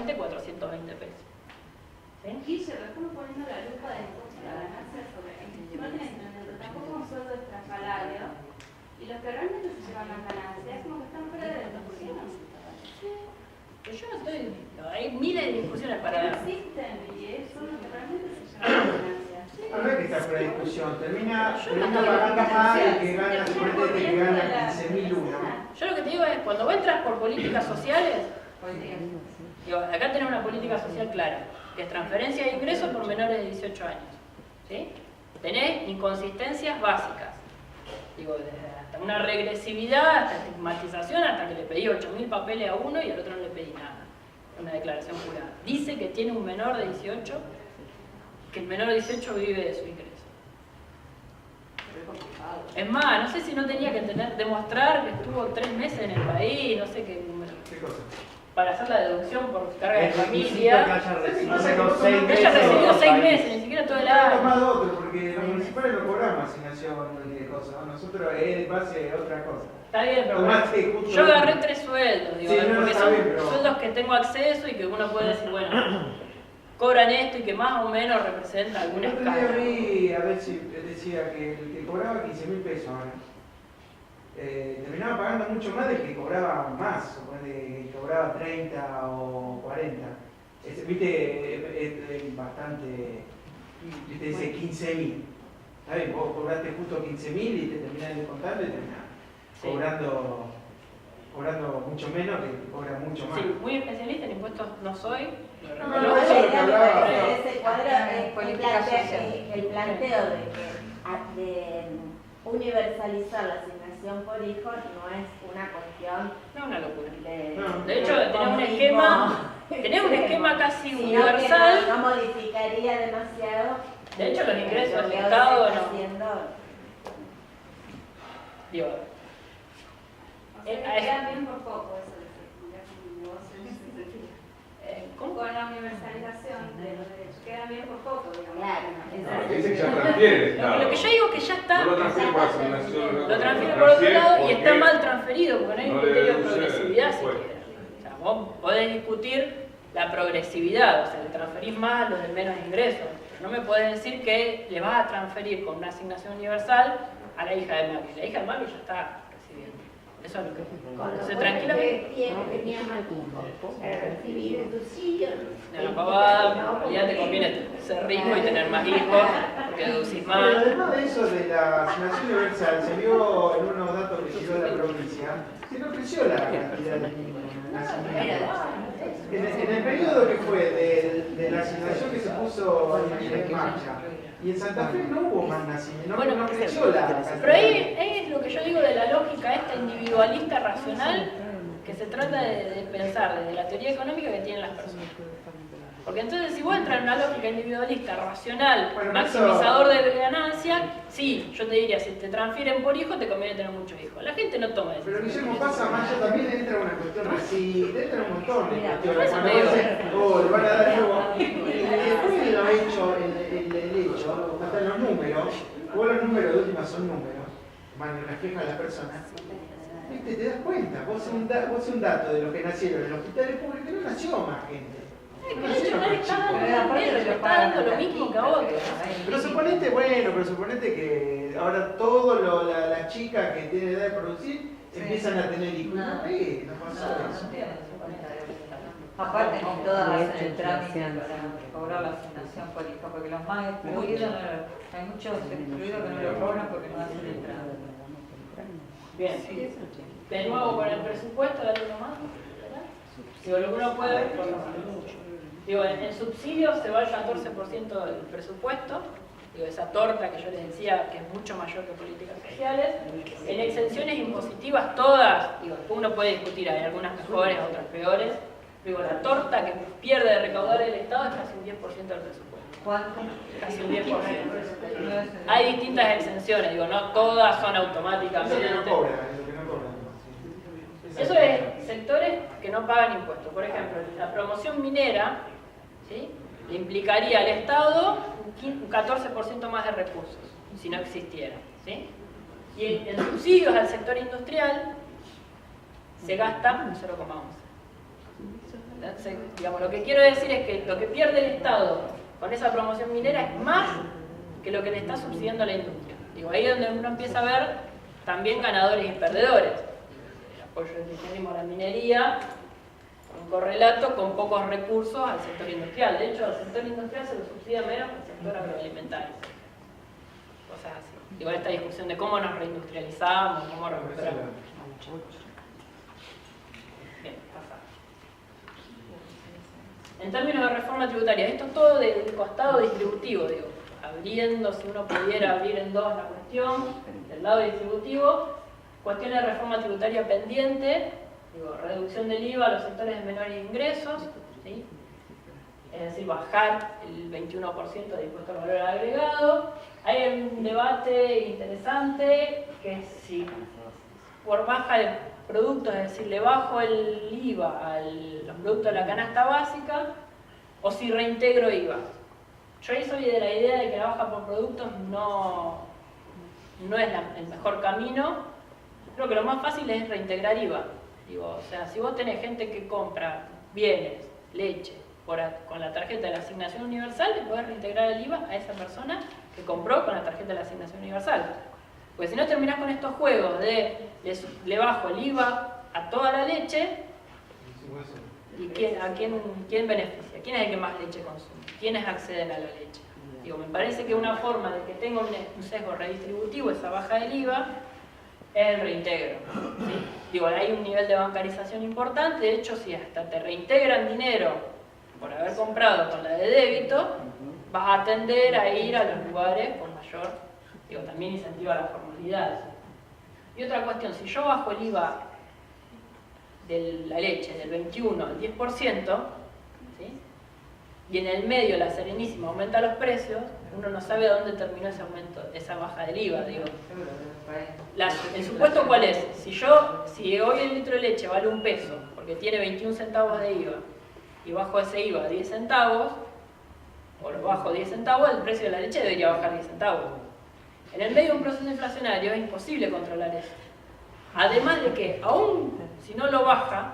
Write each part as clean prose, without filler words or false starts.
aproximadamente 420 pesos. ¿Sí? Guille, estamos poniendo la lupa de impuestos a la ganancia sobre no tienen entendimiento, tampoco un sueldo extrasalario, y los que realmente se llevan las ganancias como que están fuera de la discusión. Pero yo no estoy... hay miles de discusiones para... No existen, y son los que realmente se llevan las ganancias. No es que está fuera de discusión, termina pagando más el que gana, suponete que gana 15.000 uno. Yo lo que te digo es, cuando vos entras por políticas sociales, digo, acá tenés una política social clara, que es transferencia de ingresos por menores de 18 años. ¿Sí? Tenés inconsistencias básicas. Digo, desde hasta una regresividad, hasta estigmatización, hasta que le pedí 8.000 papeles a uno y al otro no le pedí nada. Una declaración jurada. Dice que tiene un menor de 18, que el menor de 18 vive de su ingreso. Es más, no sé si no tenía que demostrar que estuvo 3 meses en el país, no sé qué número. ¿Qué cosa? Para hacer la deducción por carga de Es requisito familia. que haya recibido No, 6 Que meses. haya recibido del 6 país. meses, ni siquiera todo el Está año. tomado otro, porque los municipales no cobramos asignación de cosas, ¿no? Nosotros es de base a otra cosa. Está bien, pero Tomaste justo yo agarré 3 sueldos, digo, Sí, no, porque está son bien, pero- sueldos que tengo acceso y que uno puede decir, bueno, cobran esto y que más o menos representa El alguna otro día escala. vi, a ver si decía que el que cobraba 15.000 pesos ahora, terminaba pagando mucho más del que cobraba más, suponete que cobraba 30 o 40. Viste, es bastante, viste, dice 15.000. Está bien, vos cobraste justo 15.000 y te terminás descontando y terminás Sí. cobrando mucho menos que el que cobra mucho más. Sí, muy especialista en impuestos no soy. lo No, reconozco. eso es lo que hablaba. Ese cuadro es Política social. el planteo de universalizar la asignación por hijo no es una cuestión No es una locura. No. De hecho, tenés un esquema casi sino que universal. no modificaría demasiado. De hecho, los ingresos lo del que Estado hoy se está no. haciendo. Digo, O sea, que quedan bien por poco eso de que negocios. ¿cómo? Con la universalización de los derechos, quedan bien por poco, digamos. Claro, No, que dice que ya transfiere el Estado. Lo que yo digo es que ya está. No lo transfiere por asignación. Lo transfiere por otro lado y porque está mal transferido porque no hay un no le criterio de deduce progresividad después. siquiera. O sea, vos podés discutir la progresividad, o sea, le transferís más a los de menos ingresos. No me podés decir que le vas a transferir con una asignación universal a la hija de Macri. La hija de Macri ya está recibiendo. Eso es lo que... Entonces, tranquilamente... tenía más hijos para recibir el subsidio. De la pavada, en realidad te conviene ser rico y tener más hijos, porque deducís Pero más. además de eso de la asignación universal, se vio en unos datos que dio la provincia, que no creció la cantidad de nacimientos. En el periodo que fue de la asignación que se puso en marcha, y en Santa Fe no hubo más nacimientos, Bueno, no creció la cantidad. Pero ahí es lo que yo digo de la lógica esta individualista racional que se trata de pensar desde la teoría económica que tienen las personas. Porque entonces si vos entras en una lógica individualista, racional, Bueno, maximizador de ganancia, sí, yo te diría, si te transfieren por hijo, te conviene tener muchos hijos. La gente no toma Pero decisiones. Guillermo pasa más, ya también entra una cuestión así, entra un montón de cuestiones. por eso Cuando te digo. dicen, oh, le van a dar nuevo. Después de lo hecho, el hecho, hasta los números, vos los números de última son números, van reflejan a la persona. Viste, te das cuenta, vos un dato de los que nacieron en los hospitales públicos, no nació más gente. De hecho, nadie está dando dinero, le está dando lo mismo que a otros. Pero suponete que ahora todas las chicas que tienen edad de producir empiezan a tener hijos. No pasó eso. Aparte, ni todas hacen el trámite para cobrar la asignación por hijo, porque los más excluidos, hay muchos excluidos que no lo cobran porque no hacen el trámite. Bien, de nuevo con el presupuesto, dale uno más. Digo, lo que uno puede ver, digo, en subsidios se va el 14% del presupuesto, digo, esa torta que yo les decía que es mucho mayor que políticas sociales. En exenciones impositivas todas, digo, uno puede discutir, hay algunas mejores, otras peores. Digo, la torta que pierde de recaudar el Estado es casi un 10% del presupuesto. ¿Cuánto? Casi un 10%. Hay distintas exenciones, digo, no todas son Eso automáticamente. que no cobran, lo que no cobran. Eso es sectores que no pagan impuestos. Por ejemplo, la promoción minera, ¿sí?, le implicaría al Estado un 14% más de recursos, si no existiera. ¿Sí? Y en subsidios al sector industrial se gasta un 0,11. Entonces, digamos, lo que quiero decir es que lo que pierde el Estado con esa promoción minera es más que lo que le está subsidiando a la industria. Digo, ahí es donde uno empieza a ver también ganadores y perdedores. El apoyo del kirchnerismo a la minería, un correlato con pocos recursos al sector industrial. De hecho, al sector industrial se lo subsidia menos que al sector agroalimentario. Cosas así. Digo, esta discusión de cómo nos reindustrializamos, cómo recuperamos. Bien, pasa. En términos de reforma tributaria, esto es todo del costado distributivo, digo, abriendo, si uno pudiera abrir en dos la cuestión, del lado distributivo, cuestiones de reforma tributaria pendiente, digo, reducción del IVA a los sectores de menores ingresos, ¿sí? Es decir, bajar el 21% de impuesto al valor agregado. Hay un debate interesante que es si por baja de productos, es decir, le bajo el IVA a los productos de la canasta básica o si reintegro IVA. Yo ahí soy de la idea de que la baja por productos no es el mejor camino. Creo que lo más fácil es reintegrar IVA. Digo, o sea, si vos tenés gente que compra bienes, leche, con la tarjeta de la asignación universal, le podés reintegrar el IVA a esa persona que compró con la tarjeta de la asignación universal. Porque si no terminás con estos juegos de le bajo el IVA a toda la leche, ¿y quién beneficia? ¿Quién es el que más leche consume? ¿Quiénes acceden a la leche? Digo, me parece que una forma de que tenga un sesgo redistributivo esa baja del IVA es el reintegro. ¿Sí? Digo, hay un nivel de bancarización importante, de hecho, si hasta te reintegran dinero por haber comprado con la de débito, vas a tender a ir a los lugares con mayor, digo, también incentiva la formalidad. Y otra cuestión, si yo bajo el IVA de la leche del 21 al 10%, ¿sí? Y en el medio la Serenísima aumenta los precios, uno no sabe a dónde terminó ese aumento, esa baja del IVA, digo. ¿El supuesto cuál es? Si hoy el litro de leche vale $1 porque tiene 21 centavos de IVA y bajo ese IVA a 10 centavos, o lo bajo 10 centavos, el precio de la leche debería bajar 10 centavos. En el medio de un proceso inflacionario es imposible controlar eso. Además de que, aún si no lo baja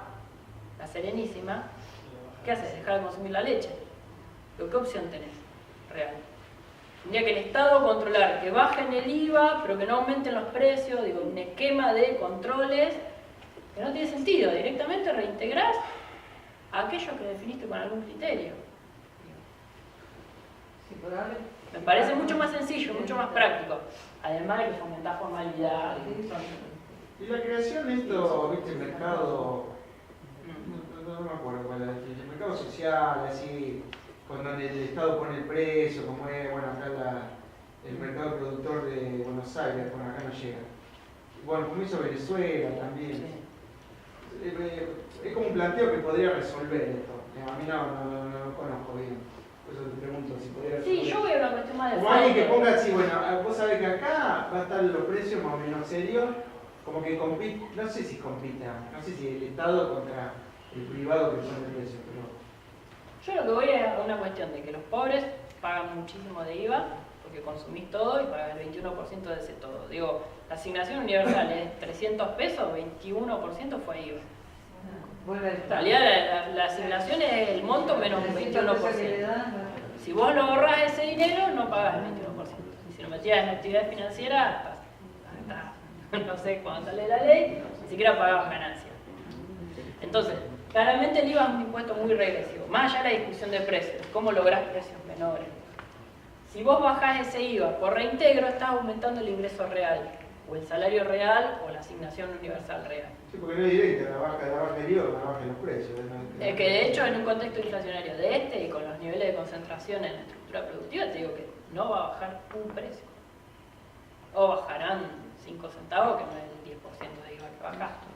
la Serenísima, ¿qué haces? Dejar de consumir la leche. ¿Qué opción tenés real? Tendría que el Estado controlar que bajen el IVA, pero que no aumenten los precios, digo, un esquema de controles que no tiene sentido. Directamente reintegrás a aquello que definiste con algún criterio. Me parece mucho más sencillo, mucho más práctico. Además de que fomentar formalidad. Y la creación de esto, viste, el mercado, no me acuerdo cuál era, el mercado social, así, con donde el Estado pone el precio, como es, bueno, acá el mercado productor de Buenos Aires, bueno, acá no llega. Bueno, como hizo Venezuela también. Es como un planteo que podría resolver esto. A mí no lo conozco bien. Por eso te pregunto si podría resolver. Sí, yo voy a una cuestión más de como alguien que ponga así, bueno, vos sabés que acá va a estar los precios más o menos serios, como que compite, no sé si compita, no sé si el Estado contra el privado que pone el precio, pero... Yo lo que voy es a una cuestión de que los pobres pagan muchísimo de IVA, porque consumís todo y pagas el 21% de ese todo. Digo, la asignación universal es $300, 21% fue IVA. En realidad la asignación es el monto menos un 21%. Si vos no ahorrás ese dinero, no pagás el 21%. Y si lo metías en actividad financiera, hasta no sé cuándo sale la ley, ni siquiera pagabas ganancias. Entonces, claramente el IVA es un impuesto muy regresivo. Más allá de la discusión de precios, cómo lográs precios menores. Si vos bajás ese IVA por reintegro, estás aumentando el ingreso real, o el salario real, o la asignación universal real. Sí, porque no es directa, la baja del IVA, la baja de los precios. Es que de hecho en un contexto inflacionario de este y con los niveles de concentración en la estructura productiva, te digo que no va a bajar un precio. O bajarán 5 centavos, que no es el 10% de IVA que bajaste.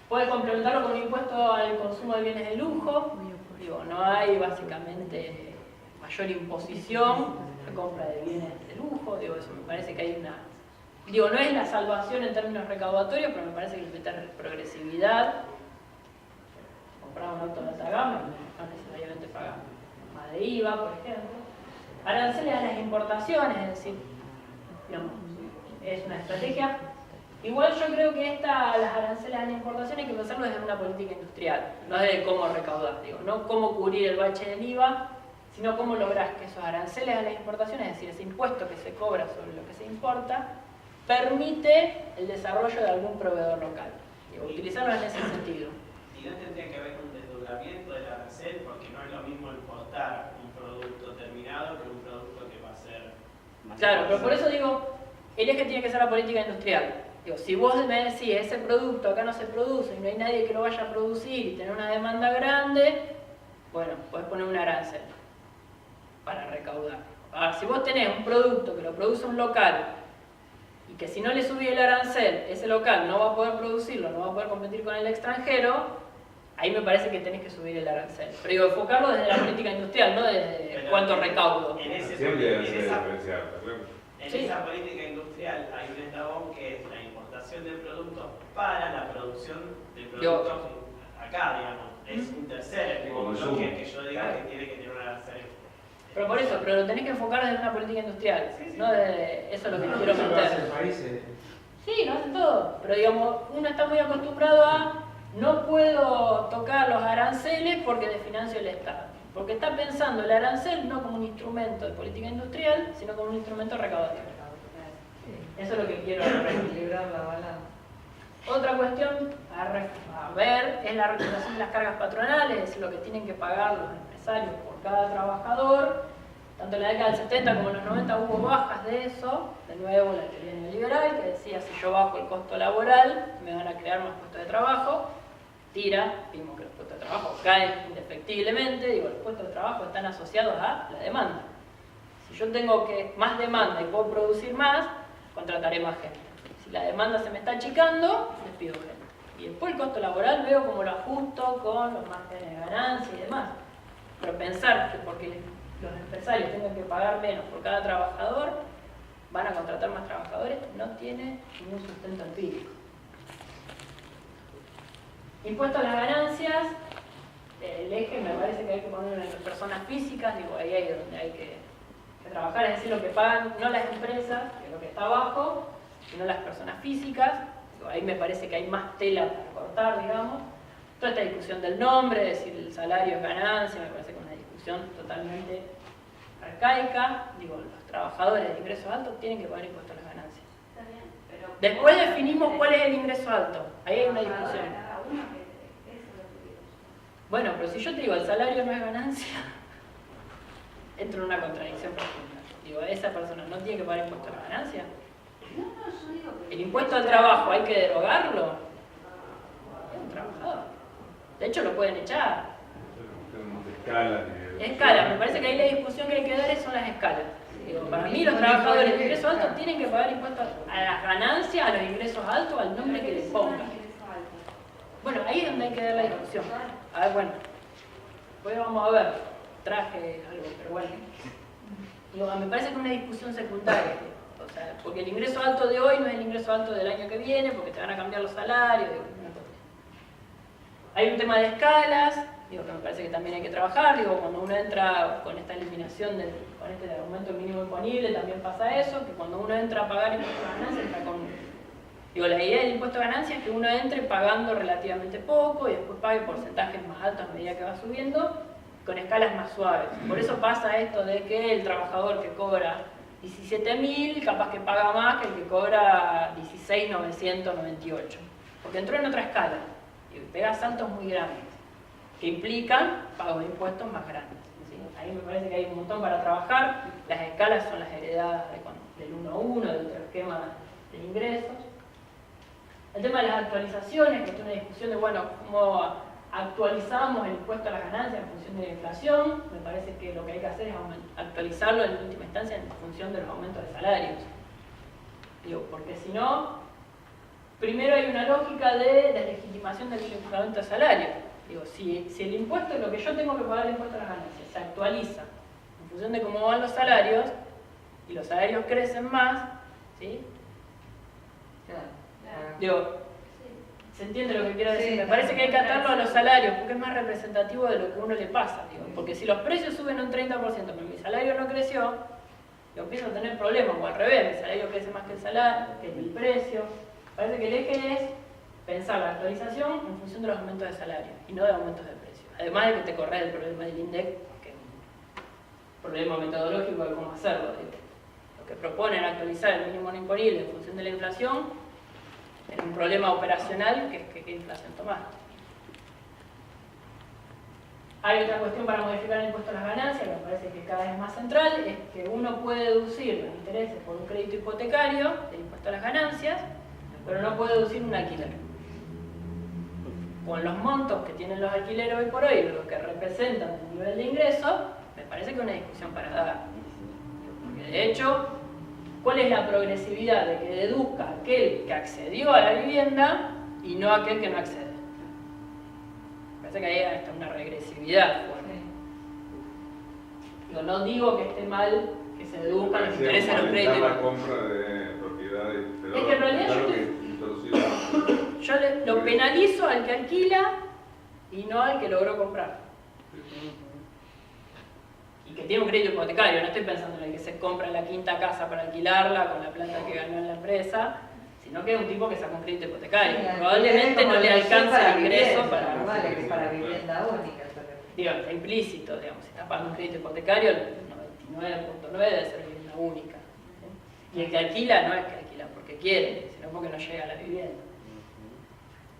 Puede complementarlo con un impuesto al consumo de bienes de lujo. Digo, no hay básicamente mayor imposición de compra de bienes de lujo. Digo, eso me parece que hay una... Digo, no es la salvación en términos recaudatorios, pero me parece que el meter progresividad, comprar un auto de alta gama, no necesariamente pagar más de IVA, por ejemplo. Aranceles a las importaciones, es decir, digamos, es una estrategia Igual yo creo que las aranceles a la importación hay que pensarlo desde una política industrial, no desde cómo recaudar, digo, no cómo cubrir el bache del IVA, sino cómo lograr que esos aranceles a la importación, es decir, ese impuesto que se cobra sobre lo que se importa, permite el desarrollo de algún proveedor local. Digo, utilizarlo en ese sentido. Y no tendría que haber un desdoblamiento del arancel, porque no es lo mismo importar un producto terminado que un producto que va a ser... Claro, pero por eso digo, el eje tiene que ser la política industrial. Digo, si vos me decís, ese producto acá no se produce y no hay nadie que lo vaya a producir y tener una demanda grande, bueno, podés poner un arancel para recaudar. Ahora, si vos tenés un producto que lo produce un local y que si no le subís el arancel, ese local no va a poder producirlo, no va a poder competir con el extranjero, ahí me parece que tenés que subir el arancel. Pero digo, enfocarlo desde la política industrial, no desde cuánto recaudo. En Siempre debe ser diferenciado, claro. esa política industrial hay un eslabón que es la importación de productos para la producción de productos acá, digamos. Es un tercer eslabón que yo diga que tiene que tener un arancel. Pero por eso, pero lo tenés que enfocar desde una política industrial, no desde eso es lo que quiero meter. Sí, lo hacen todo, pero digamos, uno está muy acostumbrado a no puedo tocar los aranceles porque desfinancio el Estado. Porque está pensando el arancel no como un instrumento de política industrial, sino como un instrumento recaudatorio. Eso es lo que quiero equilibrar la balanza. Otra cuestión a ver es la recuperación de las cargas patronales, es lo que tienen que pagar los empresarios por cada trabajador. Tanto en la década del 70 como en los 90 hubo bajas de eso. De nuevo, la teoría neoliberal que decía si yo bajo el costo laboral me van a crear más puestos de trabajo. Tira, vimos que los puestos de trabajo caen indefectiblemente. Digo, los puestos de trabajo están asociados a la demanda. Si yo tengo más demanda y puedo producir más, contrataré más gente. Si la demanda se me está achicando, despido gente. Y después el costo laboral veo cómo lo ajusto con los márgenes de ganancia y demás. Pero pensar que porque los empresarios tengan que pagar menos por cada trabajador, van a contratar más trabajadores, no tiene ningún sustento empírico. Impuesto a las ganancias, el eje me parece que hay que ponerlo en las personas físicas, digo, ahí es donde hay que trabajar, es decir, lo que pagan no las empresas, que es lo que está abajo, sino las personas físicas. Digo, ahí me parece que hay más tela para cortar, digamos. Toda esta discusión del nombre, es decir, el salario es ganancia, me parece que es una discusión totalmente arcaica. Digo, los trabajadores de ingresos altos tienen que pagar impuestos a las ganancias. Está bien, pero Después definimos cuál es el ingreso alto. Ahí hay una discusión. Bueno, pero si yo te digo el salario no es ganancia, entro en una contradicción profunda. Digo, esa persona no tiene que pagar impuesto a la ganancia. no, yo digo que... ¿El impuesto al trabajo hay que derogarlo? Es un trabajador. De hecho, lo pueden echar. Escala, me parece que ahí la discusión que hay que dar son las escalas. Digo, para mí los trabajadores de ingresos altos tienen que pagar impuestos a las ganancias, a los ingresos altos, al nombre que les pongan. Bueno, ahí es donde hay que dar la discusión. A ver, bueno, pues vamos a ver, traje algo, pero bueno. Digo, me parece que es una discusión secundaria. O sea, porque el ingreso alto de hoy no es el ingreso alto del año que viene, porque te van a cambiar los salarios. Digo, hay un tema de escalas, digo, que me parece que también hay que trabajar. Digo, cuando uno entra con esta eliminación, con este aumento mínimo imponible, también pasa eso, que cuando uno entra a pagar impuestos a ganancias, entra con... Digo, la idea del impuesto a ganancias es que uno entre pagando relativamente poco y después pague porcentajes más altos a medida que va subiendo, con escalas más suaves. Por eso pasa esto de que el trabajador que cobra 17.000, capaz que paga más que el que cobra 16.998. Porque entró en otra escala y pega saltos muy grandes, que implican pago de impuestos más grandes. ¿Sí? Ahí me parece que hay un montón para trabajar. Las escalas son las heredadas del 1 a 1, del otro esquema de ingresos. El tema de las actualizaciones, que es una discusión de, bueno, cómo actualizamos el impuesto a las ganancias en función de la inflación. Me parece que lo que hay que hacer es actualizarlo en última instancia en función de los aumentos de salarios. Digo, porque si no, primero hay una lógica de deslegitimación del incremento de salario. Digo, si el impuesto, lo que yo tengo que pagar el impuesto a las ganancias, se actualiza en función de cómo van los salarios, y los salarios crecen más, ¿sí? Digo, ¿se entiende lo que quiero decir? Me parece que hay que atarlo a los salarios, porque es más representativo de lo que a uno le pasa. Digo. Porque si los precios suben un 30%, pero mi salario no creció, yo empiezo a tener problemas, o al revés, mi salario crece más que el salario, que el precio. Parece que el eje es pensar la actualización en función de los aumentos de salario y no de aumentos de precio. Además de que te corres el problema del INDEC, que es un problema metodológico de cómo hacerlo. Lo que proponen actualizar el mínimo no imponible en función de la inflación es un problema operacional que es que qué inflación tomar. Hay otra cuestión para modificar el impuesto a las ganancias, que me parece que cada vez es más central, es que uno puede deducir los intereses por un crédito hipotecario del impuesto a las ganancias, pero no puede deducir un alquiler. Con los montos que tienen los alquileres hoy por hoy, lo que representan el nivel de ingreso, me parece que es una discusión para dar. Porque de hecho, ¿cuál es la progresividad de que deduzca aquel que accedió a la vivienda y no aquel que no accede? Me parece que ahí está una regresividad. Bueno, no digo que esté mal que se deduzcan los intereses de los créditos. La compra de propiedades, pero es que en realidad yo lo penalizo al que alquila y no al que logró comprar. Y que tiene un crédito hipotecario, no estoy pensando en el que se compra la quinta casa para alquilarla con la plata que ganó en la empresa, sino que es un tipo que saca un crédito hipotecario. Sí, probablemente no le alcanza el ingreso para vivienda única. Digo, está implícito, digamos, si está pagando un crédito hipotecario, el 99.9 debe ser vivienda única. ¿Sí? Y el que alquila no es que alquila porque quiere, sino porque no llega a la vivienda.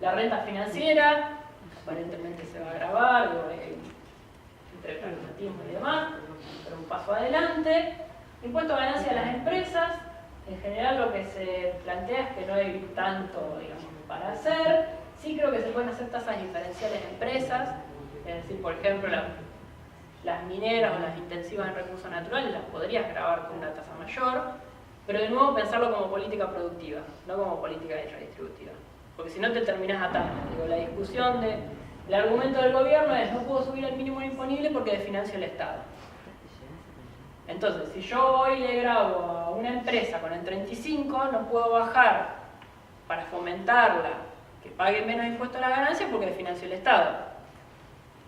La renta financiera, aparentemente se va a agravar, entre pragmatismo y demás, pero un paso adelante. Impuesto a ganancia de las empresas, en general lo que se plantea es que no hay tanto, digamos, para hacer. Sí creo que se pueden hacer tasas diferenciales de empresas, es decir, por ejemplo, las mineras o las intensivas en recursos naturales las podrías gravar con una tasa mayor, pero de nuevo pensarlo como política productiva, no como política redistributiva, porque si no te terminás atando. Digo, la discusión el argumento del gobierno es no puedo subir el mínimo imponible porque desfinancio el Estado. Entonces, si yo hoy le grabo a una empresa con el 35, no puedo bajar para fomentarla que pague menos impuestos a la ganancia porque desfinancio el Estado.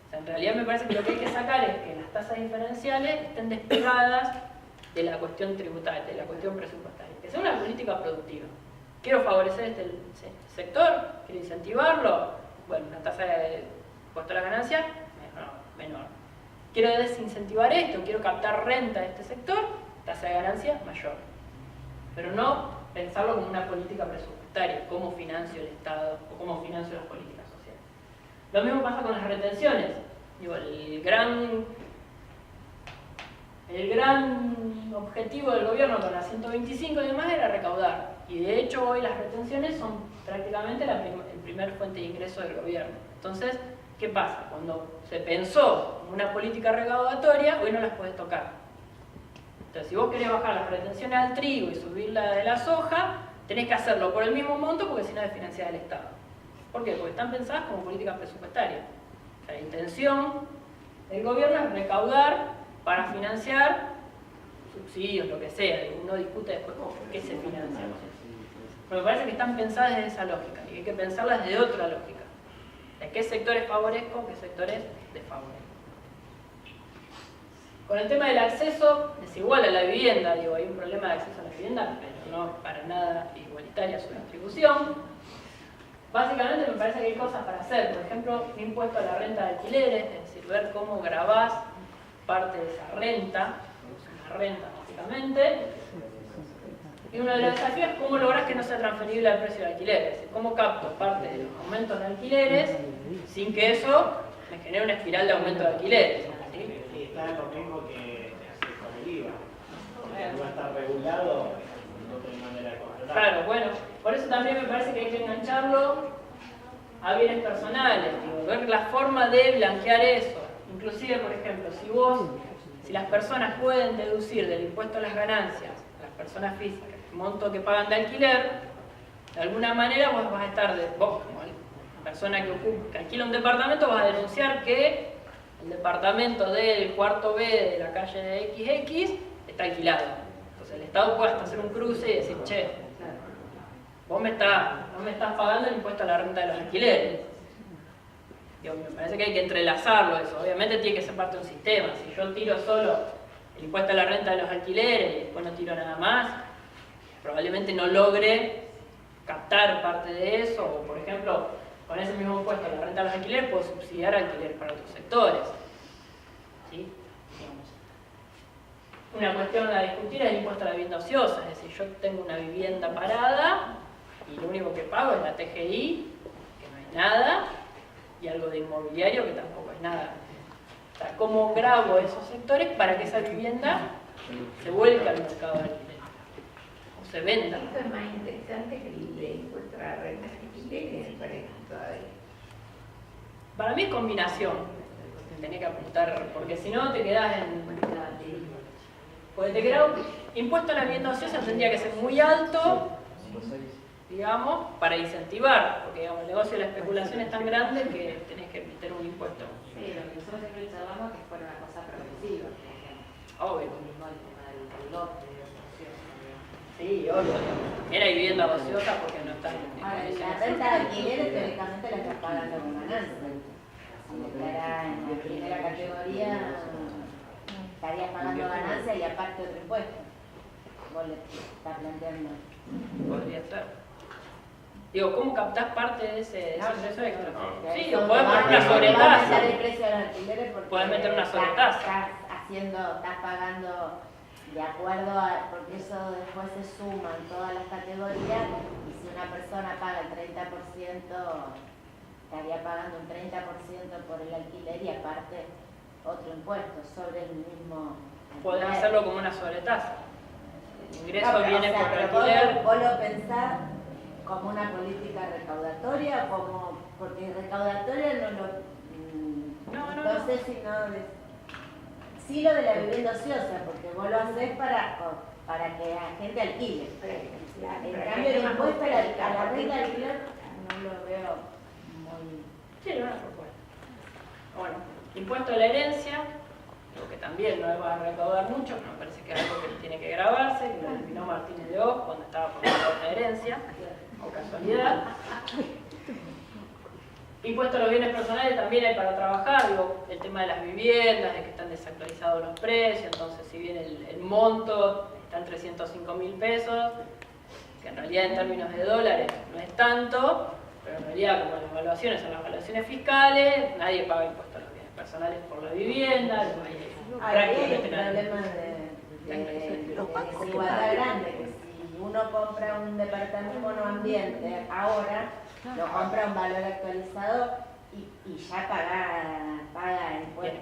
O sea, en realidad me parece que lo que hay que sacar es que las tasas diferenciales estén despegadas de la cuestión tributaria, de la cuestión presupuestaria. Que sea una política productiva. ¿Quiero favorecer este sector? ¿Quiero incentivarlo? Bueno, una tasa de impuesto a la ganancia menor. Quiero desincentivar esto, quiero captar renta de este sector, tasa de ganancia mayor. Pero no pensarlo como una política presupuestaria, cómo financio el Estado o cómo financio las políticas sociales. Lo mismo pasa con las retenciones. Digo, el gran objetivo del gobierno con la 125 y demás era recaudar. Y de hecho hoy las retenciones son prácticamente el primer fuente de ingreso del gobierno. Entonces, ¿qué pasa? Cuando se pensó en una política recaudatoria, hoy no las puedes tocar. Entonces, si vos querés bajar las retenciones al trigo y subir la de la soja, tenés que hacerlo por el mismo monto porque si no desfinanciás el Estado. ¿Por qué? Porque están pensadas como políticas presupuestarias. O sea, la intención del gobierno es recaudar para financiar subsidios, lo que sea. Uno discute después por qué se financia. Pero me parece que están pensadas desde esa lógica y hay que pensarlas desde otra lógica. ¿De qué sectores favorezco, qué sectores desfavorezco? Con el tema del acceso desigual a la vivienda, digo, hay un problema de acceso a la vivienda, pero no para nada igualitaria su distribución. Básicamente me parece que hay cosas para hacer, por ejemplo, un impuesto a la renta de alquileres, es decir, ver cómo grabás parte de esa renta, es una renta básicamente. Y uno de los desafíos es cómo lograr que no sea transferible al precio de alquiler, es decir, cómo capto parte de los aumentos de alquileres sin que eso me genere una espiral de aumento de alquileres. ¿Sí? Y está lo mismo que con el IVA. No va a estar regulado, no tiene manera de controlar. Claro, bueno, por eso también me parece que hay que engancharlo a bienes personales, digo, ver la forma de blanquear eso. Inclusive, por ejemplo, si las personas pueden deducir del impuesto a las ganancias, las personas físicas, el monto que pagan de alquiler, de alguna manera vos vas a estar, vos como persona que alquila un departamento, vas a denunciar que el departamento del cuarto B de la calle de XX está alquilado. Entonces el Estado puede hasta hacer un cruce y decir, che, vos no me estás pagando el impuesto a la renta de los alquileres. Digo, me parece que hay que entrelazarlo eso. Obviamente tiene que ser parte de un sistema. Si yo tiro solo el impuesto a la renta de los alquileres y después no tiro nada más, probablemente no logre captar parte de eso, o por ejemplo, con ese mismo impuesto a la renta de los alquileres, puedo subsidiar alquileres para otros sectores. ¿Sí? Una cuestión a discutir es el impuesto a la vivienda ociosa, es decir, yo tengo una vivienda parada y lo único que pago es la TGI, que no es nada, y algo de inmobiliario que tampoco es nada. O sea, ¿cómo grabo esos sectores para que esa vivienda se vuelque al mercado de alquiler? O se venda. Esto es más interesante que el de impuesto a la renta de alquileres, me parece todavía. Para mí es combinación. Tenés que apuntar, porque si no te quedás en... Porque te queda impuesto a la vivienda ociosa tendría que ser muy alto, digamos, para incentivar, porque digamos, el negocio de la especulación es tan grande que tenés que meter un impuesto. Sí, lo que nosotros siempre charlamos que fuera una cosa progresiva, por ejemplo. Obvio. Lo mismo el tema del lote, de ociosa. Sí, obvio. Mira, hay vivienda ociosa porque no están en Ahora, la condiciones. renta de alquileres teóricamente la estás pagando con ganancia. Si declarás en la primera categoría, estarías pagando ganancia y aparte otro impuesto. Vos le estás planteando. Podría ser. Digo, ¿cómo captás parte de ese ingreso extra? Sí, Eso o podés te va poner una a sobretasa. aumentar el precio de los alquileres porque Podés meter una sobretasa. estás pagando de acuerdo a, porque eso después se suman todas las categorías y si una persona paga el 30%, estaría pagando un 30% por el alquiler y aparte otro impuesto sobre el mismo alquiler. Podés hacerlo como una sobretasa. El ingreso No, pero, viene o sea, por pero alquiler. vos lo pensás como una política recaudatoria, como, porque recaudatoria no sé si no... Sí lo de la vivienda ociosa, porque vos lo haces para que la gente alquile. En cambio el impuesto a la renta de alquiler no lo veo muy... Sí, no es una propuesta. Bueno, impuesto a la herencia, lo que también no va a recaudar mucho, pero me parece que es algo que tiene que grabarse, que lo eliminó Martínez de Oz cuando estaba por la herencia, o casualidad. Impuesto a los bienes personales también hay para trabajar, digo, el tema de las viviendas, de que están desactualizados los precios, entonces si bien el monto está en 305.000 pesos, que en realidad en términos de dólares no es tanto, pero en realidad como las evaluaciones son las evaluaciones fiscales, nadie paga impuestos a los bienes personales por la vivienda, Ahí hay un problema de desigualdad grande, que si uno compra un departamento monoambiente ahora, lo compra a un valor actualizado y ya paga impuestos,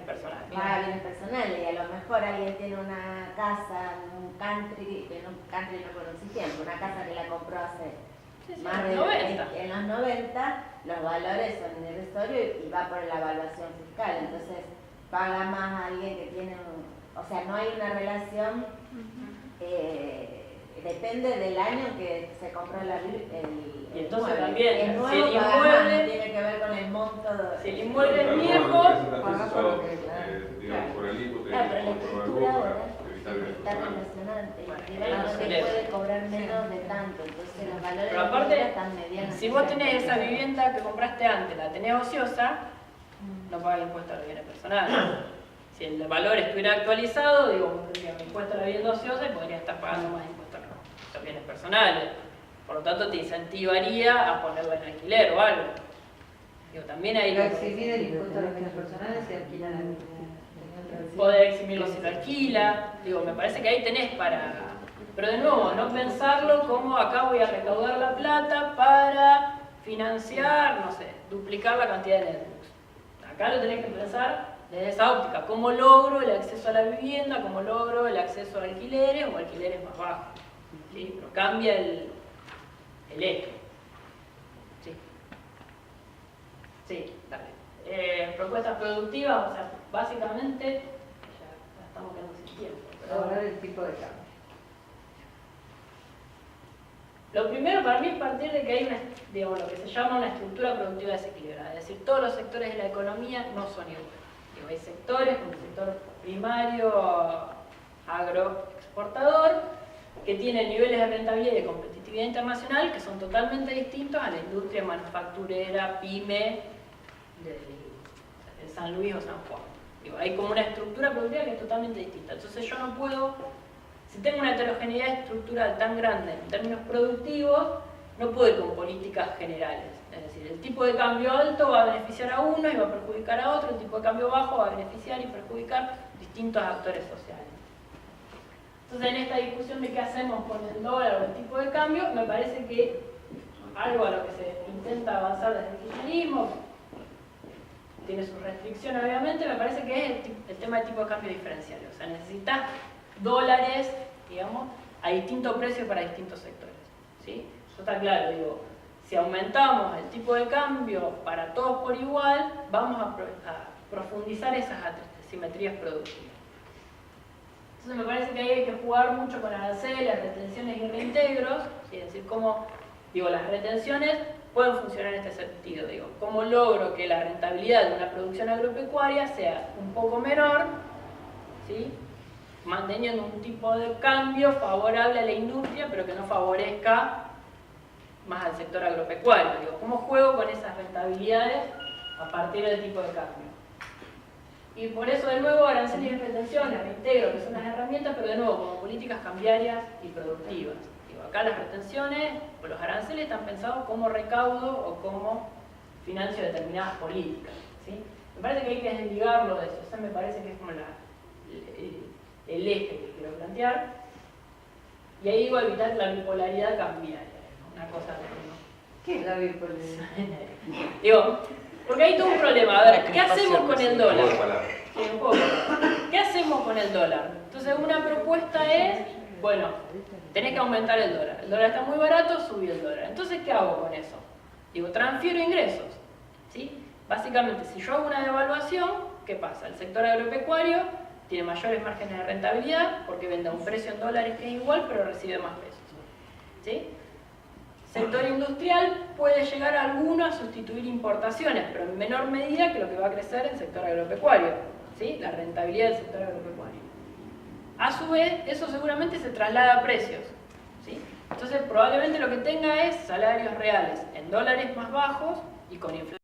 paga bienes personales, y a lo mejor alguien tiene una casa, un country, que no, country no conocí tiempo, una casa que la compró hace más de 90. En los 90 los valores son irrisorios y va por la evaluación fiscal, entonces paga más a alguien que tiene o sea, no hay una relación, depende del año en que se compró el y entonces inmueble. también, El nuevo si el paga inmueble más, tiene que ver con el monto si el inmueble es viejo, paga por lo que, digamos, por el hijo, claro, pero la estructura ahora evitar está relacionante, y Bueno, no se puede cobrar menos de tanto, entonces los valores pero de aparte, la están medianos. si vos tenés esa vivienda que compraste antes, la tenés ociosa, no pagas impuesto a los bienes personales. Si el valor estuviera actualizado, digo, me impuesto a la vivienda ociosa y podría estar pagando más impuestos a los bienes personales. Por lo tanto, te incentivaría a ponerla en alquiler o algo. Digo, también hay... Pero eximir el impuesto a los bienes personales y alquilar la vivienda. Poder eximirlo si lo alquila. Digo, me parece que ahí tenés para... Pero de nuevo, no pensarlo como acá voy a recaudar la plata para financiar, no sé, duplicar la cantidad de netbooks. Acá lo tenés que pensar desde esa óptica. ¿Cómo logro el acceso a la vivienda? ¿Cómo logro el acceso a alquileres o alquileres más bajos? ¿Sí? Pero cambia el eje. Sí. Sí, dale. Propuestas productivas, o sea, básicamente, ya estamos quedando sin tiempo. Pero Ahorrar el tipo de cambio. lo primero para mí es partir de que hay una, digamos, lo que se llama una estructura productiva desequilibrada. Es decir, todos los sectores de la economía no son iguales. Digo, hay sectores como el sector primario, agroexportador, que tienen niveles de rentabilidad y de competitividad internacional que son totalmente distintos a la industria manufacturera, pyme, de San Luis o San Juan. Digo, hay como una estructura productiva que es totalmente distinta. Entonces yo no puedo, si tengo una heterogeneidad estructural tan grande en términos productivos, no puede ir con políticas generales. Es decir, el tipo de cambio alto va a beneficiar a uno y va a perjudicar a otro, el tipo de cambio bajo va a beneficiar y perjudicar distintos actores sociales. Entonces, en esta discusión de qué hacemos con el dólar o el tipo de cambio, me parece que algo a lo que se intenta avanzar desde el kirchnerismo, tiene sus restricciones obviamente, me parece que es el tema del tipo de cambio diferencial. O sea, necesitas dólares, digamos, a distinto precio para distintos sectores. ¿Sí? Eso está claro, digo, si aumentamos el tipo de cambio para todos por igual, vamos a profundizar esas asimetrías productivas. Entonces me parece que ahí hay que jugar mucho con aranceles, retenciones y reintegros, ¿sí? Es decir, cómo, digo, las retenciones pueden funcionar en este sentido, digo, cómo logro que la rentabilidad de una producción agropecuaria sea un poco menor, ¿sí? Manteniendo un tipo de cambio favorable a la industria, pero que no favorezca más al sector agropecuario. Digo, ¿cómo juego con esas rentabilidades a partir del tipo de cambio? Y por eso, de nuevo, aranceles y retenciones, reintegro, que son las herramientas, pero de nuevo, como políticas cambiarias y productivas. Digo, acá las retenciones o los aranceles están pensados como recaudo o como financio de determinadas políticas. ¿Sí? Me parece que hay que desligarlo de eso. Eso me parece que es como el eje que quiero plantear. Y ahí digo, evitar la bipolaridad cambiaria. Una cosa que ¿Qué es la bipolaridad? Digo, porque hay todo un problema. A ver, ¿qué hacemos con el dólar? Sí, un poco. ¿Qué hacemos con el dólar? Entonces, una propuesta es, bueno, tenés que aumentar el dólar. El dólar está muy barato, subí el dólar. Entonces, ¿qué hago con eso? Digo, transfiero ingresos. ¿Sí? Básicamente, si yo hago una devaluación, ¿qué pasa? El sector agropecuario tiene mayores márgenes de rentabilidad porque vende a un precio en dólares que es igual, pero recibe más pesos. ¿Sí? Sector industrial puede llegar a alguno a sustituir importaciones, pero en menor medida que lo que va a crecer el sector agropecuario, ¿sí? La rentabilidad del sector agropecuario. A su vez, eso seguramente se traslada a precios, ¿sí? Entonces, probablemente lo que tenga es salarios reales en dólares más bajos y con inflación.